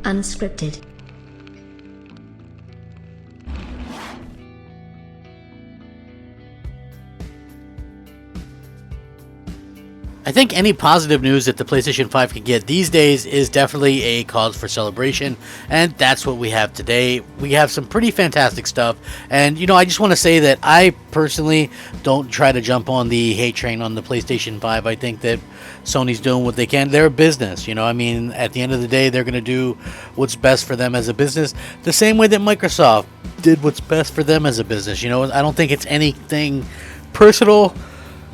Unscripted. I think any positive news that the PlayStation 5 can get these days is definitely a cause for celebration, and that's what we have today. We have some pretty fantastic stuff, and I just want to say that I personally don't try to jump on the hate train on the PlayStation 5. I think that Sony's doing what they can. They're a business, I mean, at the end of the day, they're going to do what's best for them as a business, the same way that Microsoft did what's best for them as a business. I don't think it's anything personal.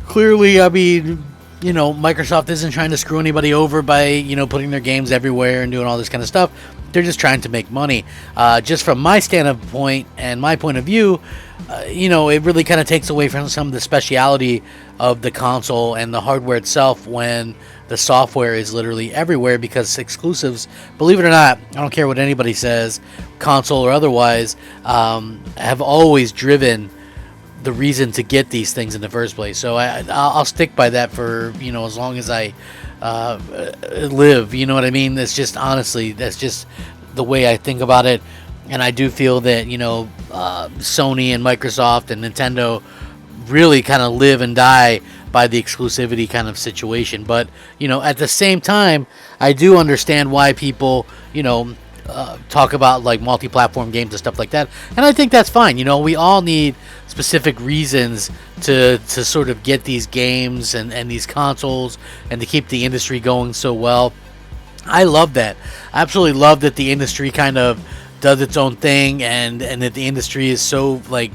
Clearly, I mean, Microsoft isn't trying to screw anybody over by, putting their games everywhere and doing all this kind of stuff. They're just trying to make money. Just from my standpoint and my point of view, it really kind of takes away from some of the speciality of the console and the hardware itself when the software is literally everywhere, because exclusives, believe it or not, I don't care what anybody says, console or otherwise, have always driven the reason to get these things in the first place. So I'll stick by that for as long as I live. You know what I mean? That's just, honestly, that's just the way I think about it. And I do feel that Sony and Microsoft and Nintendo really kind of live and die by the exclusivity kind of situation. But at the same time, I do understand why people talk about like multi-platform games and stuff like that, and I think that's fine. We all need specific reasons to sort of get these games and these consoles and to keep the industry going so well. I love that. I absolutely love that the industry kind of does its own thing, and that the industry is so like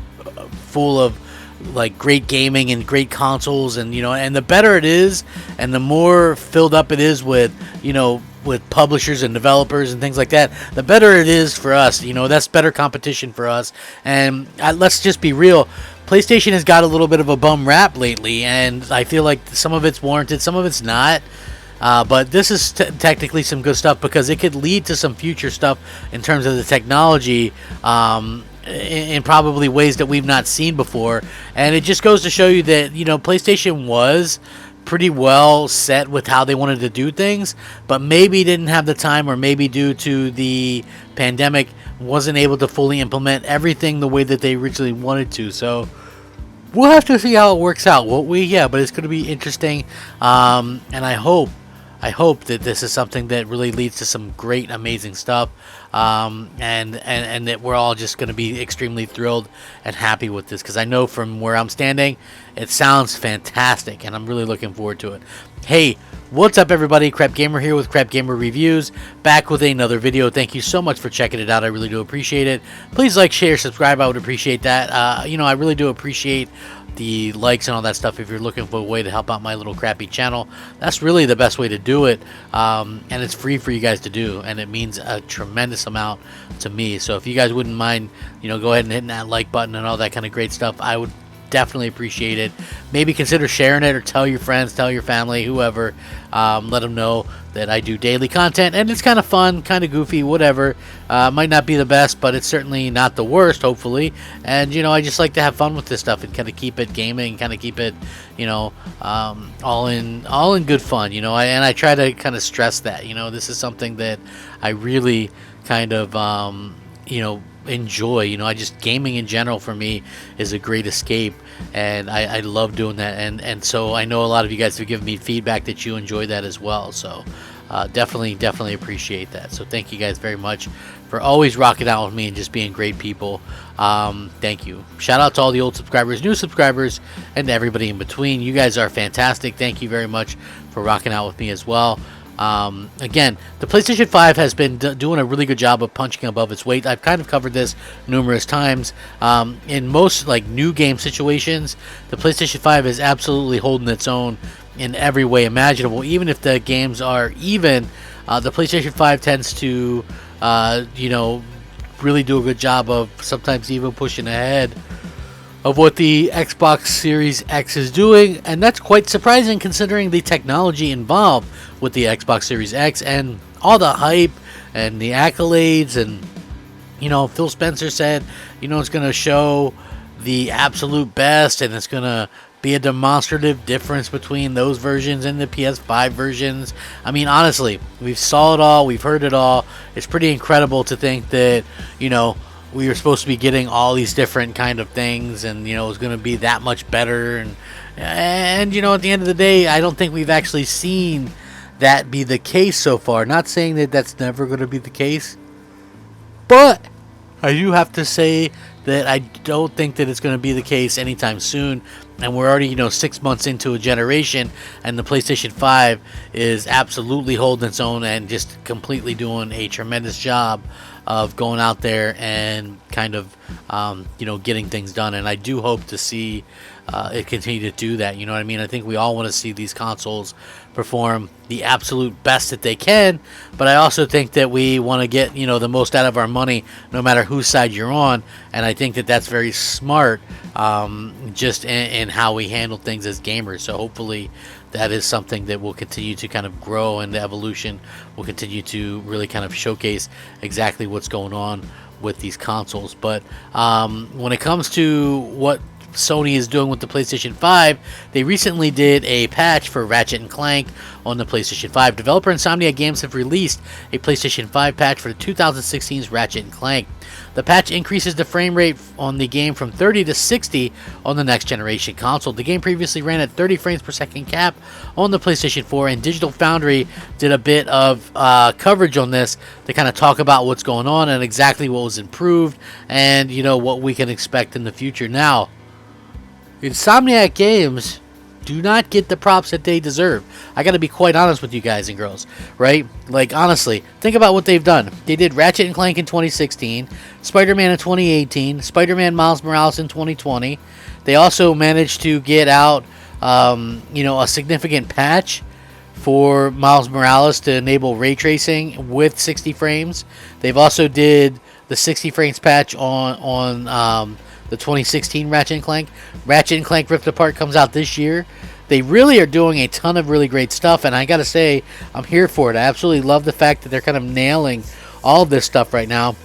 full of like great gaming and great consoles, and and the better it is and the more filled up it is with with publishers and developers and things like that, the better it is for us. That's better competition for us. And let's just be real, PlayStation has got a little bit of a bum rap lately, and I feel like some of it's warranted, some of it's not. But this is technically some good stuff, because it could lead to some future stuff in terms of the technology, in probably ways that we've not seen before. And it just goes to show you that PlayStation was pretty well set with how they wanted to do things, but maybe didn't have the time, or maybe due to the pandemic wasn't able to fully implement everything the way that they originally wanted to. So we'll have to see how it works out, won't we? Yeah, but it's going to be interesting, and I hope that this is something that really leads to some great, amazing stuff, and that we're all just going to be extremely thrilled and happy with this, because I know from where I'm standing, it sounds fantastic, and I'm really looking forward to it. Hey, what's up, everybody? Crapgamer here with Crapgamer Reviews, back with another video. Thank you so much for checking it out. I really do appreciate it. Please like, share, subscribe. I would appreciate that. I really do appreciate the likes and all that stuff. If you're looking for a way to help out my little crappy channel, that's really the best way to do it, and it's free for you guys to do, and it means a tremendous amount to me. So if you guys wouldn't mind, go ahead and hitting that like button and all that kind of great stuff, I would definitely appreciate it. Maybe consider sharing it, or tell your friends, tell your family, whoever. Let them know that I do daily content, and it's kind of fun, kind of goofy, whatever. Might not be the best, but it's certainly not the worst, hopefully. And I just like to have fun with this stuff and kind of keep it gaming, kind of keep it all in good fun. And I try to kind of stress that this is something that I really kind of enjoy. I just, gaming in general for me is a great escape, and I love doing that, and so I know a lot of you guys have given me feedback that you enjoy that as well. So definitely appreciate that. So thank you guys very much for always rocking out with me and just being great people. Thank you. Shout out to all the old subscribers, new subscribers, and everybody in between. You guys are fantastic. Thank you very much for rocking out with me as well. Again, the PlayStation 5 has been doing a really good job of punching above its weight. I've kind of covered this numerous times. In most new game situations, the PlayStation 5 is absolutely holding its own in every way imaginable. Even if the games are even, the PlayStation 5 tends to, really do a good job of sometimes even pushing ahead of what the Xbox Series X is doing, and that's quite surprising considering the technology involved with the Xbox Series X and all the hype and the accolades. And Phil Spencer said it's going to show the absolute best, and it's going to be a demonstrative difference between those versions and the PS5 versions. I mean, honestly, we've saw it all, we've heard it all. It's pretty incredible to think that, you know, we were supposed to be getting all these different kind of things, and you know, it was going to be that much better. And you know, at the end of the day, I don't think we've actually seen that be the case so far. Not saying that that's never going to be the case, but I do have to say that I don't think that it's going to be the case anytime soon. And we're already, you know, 6 months into a generation, and the PlayStation 5 is absolutely holding its own and just completely doing a tremendous job of going out there and kind of, you know, getting things done. And I do hope to see it continue to do that. You know what I mean? I think we all want to see these consoles perform the absolute best that they can, but I also think that we want to get, you know, the most out of our money no matter whose side you're on. And I think that that's very smart, just in how we handle things as gamers. So hopefully that is something that will continue to kind of grow, and the evolution will continue to really kind of showcase exactly what's going on with these consoles. But when it comes to what Sony is doing with the PlayStation 5, they recently did a patch for Ratchet and Clank on the PlayStation 5. Developer Insomniac Games have released a PlayStation 5 patch for the 2016's Ratchet and Clank. The patch increases the frame rate on the game from 30 to 60 on the next generation console. The game previously ran at 30 frames per second cap on the PlayStation 4, and Digital Foundry did a bit of coverage on this to kind of talk about what's going on and exactly what was improved, and you know, what we can expect in the future. Now, Insomniac Games do not get the props that they deserve. I gotta be quite honest with you guys and girls, right? Like, honestly, think about what they've done. They did Ratchet and Clank in 2016, Spider-Man in 2018, Spider-Man Miles Morales in 2020. They also managed to get out, you know, a significant patch for Miles Morales to enable ray tracing with 60 frames. They've also did the 60 frames patch on the 2016 Ratchet and Clank. Ratchet and Clank Rift Apart comes out this year. They really are doing a ton of really great stuff, and I gotta say, I'm here for it. I absolutely love the fact that they're kind of nailing all of this stuff right now.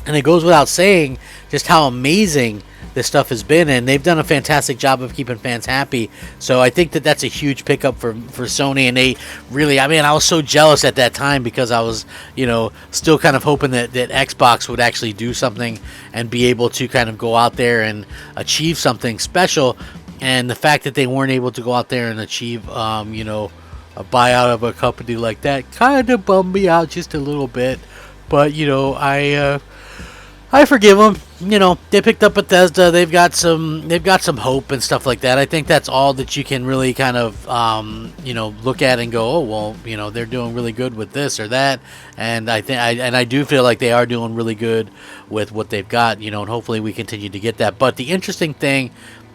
And it goes without saying just how amazing this stuff has been, and they've done a fantastic job of keeping fans happy. So I think that that's a huge pickup for Sony, and they really, I mean, I was so jealous at that time because I was, you know, still kind of hoping that Xbox would actually do something and be able to kind of go out there and achieve something special. And the fact that they weren't able to go out there and achieve, you know, a buyout of a company like that kind of bummed me out just a little bit. But, you know, I forgive them. You know, they picked up Bethesda. They've got some hope and stuff like that. I think that's all that you can really kind of, you know, look at and go, oh well, you know, they're doing really good with this or that. And I do feel like they are doing really good with what they've got. You know, and hopefully we continue to get that. But the interesting thing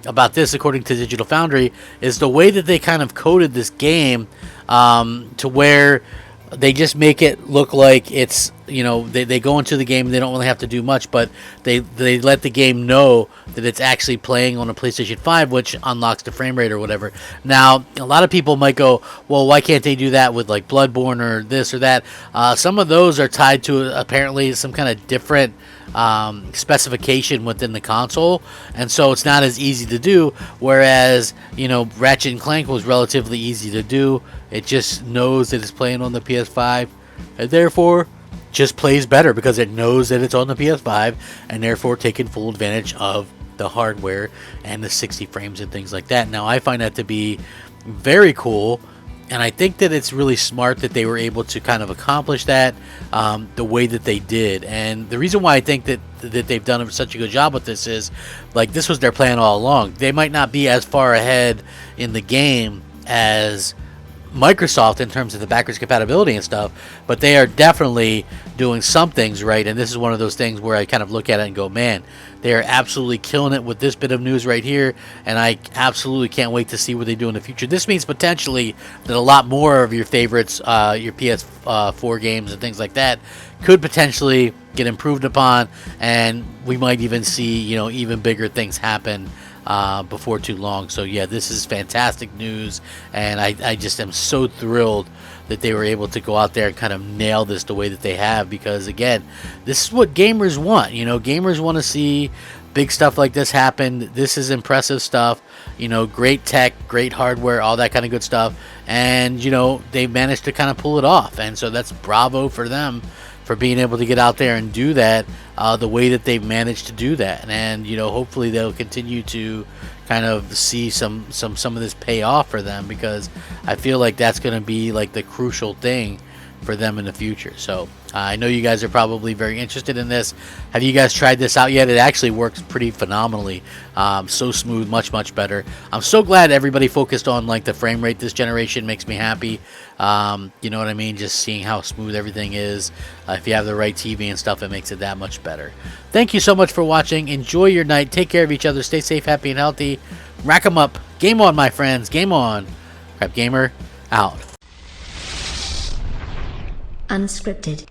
about this, according to Digital Foundry, is the way that they kind of coded this game, to where they just make it look like it's, you know, they go into the game and they don't really have to do much, but they let the game know that it's actually playing on a PlayStation 5, which unlocks the frame rate or whatever. Now, a lot of people might go, well, why can't they do that with like Bloodborne or this or that? Some of those are tied to apparently some kind of different specification within the console, and so it's not as easy to do, whereas, you know, Ratchet and Clank was relatively easy to do. It just knows that it's playing on the PS5, and therefore just plays better because it knows that it's on the PS5, and therefore taking full advantage of the hardware and the 60 frames and things like that. Now, I find that to be very cool, and I think that it's really smart that they were able to kind of accomplish that the way that they did. And the reason why I think that they've done such a good job with this is, like, this was their plan all along. They might not be as far ahead in the game as Microsoft in terms of the backwards compatibility and stuff, but they are definitely doing some things right. And this is one of those things where I kind of look at it and go, man, they are absolutely killing it with this bit of news right here, and I absolutely can't wait to see what they do in the future. This means potentially that a lot more of your favorites, your PS4 games and things like that, could potentially get improved upon, and we might even see, you know, even bigger things happen before too long. So yeah, this is fantastic news, and I just am so thrilled that they were able to go out there and kind of nail this the way that they have, because again, this is what gamers want. You know, gamers want to see big stuff like this happen. This is impressive stuff. You know, great tech, great hardware, all that kind of good stuff. And, you know, they managed to kind of pull it off. And so that's bravo for them for being able to get out there and do that the way that they've managed to do that. And, you know, hopefully they'll continue to kind of see some of this pay off for them, because I feel like that's going to be like the crucial thing for them in the future. So I know you guys are probably very interested in this. Have you guys tried this out yet? It actually works pretty phenomenally. So smooth, much better. I'm so glad everybody focused on like the frame rate this generation. Makes me happy. You know what I mean? Just seeing how smooth everything is. If you have the right TV and stuff, it makes it that much better. Thank you so much for watching. Enjoy your night. Take care of each other. Stay safe, happy, and healthy. Rack 'em up. Game on, my friends. Game on. Crap Gamer out. Unscripted.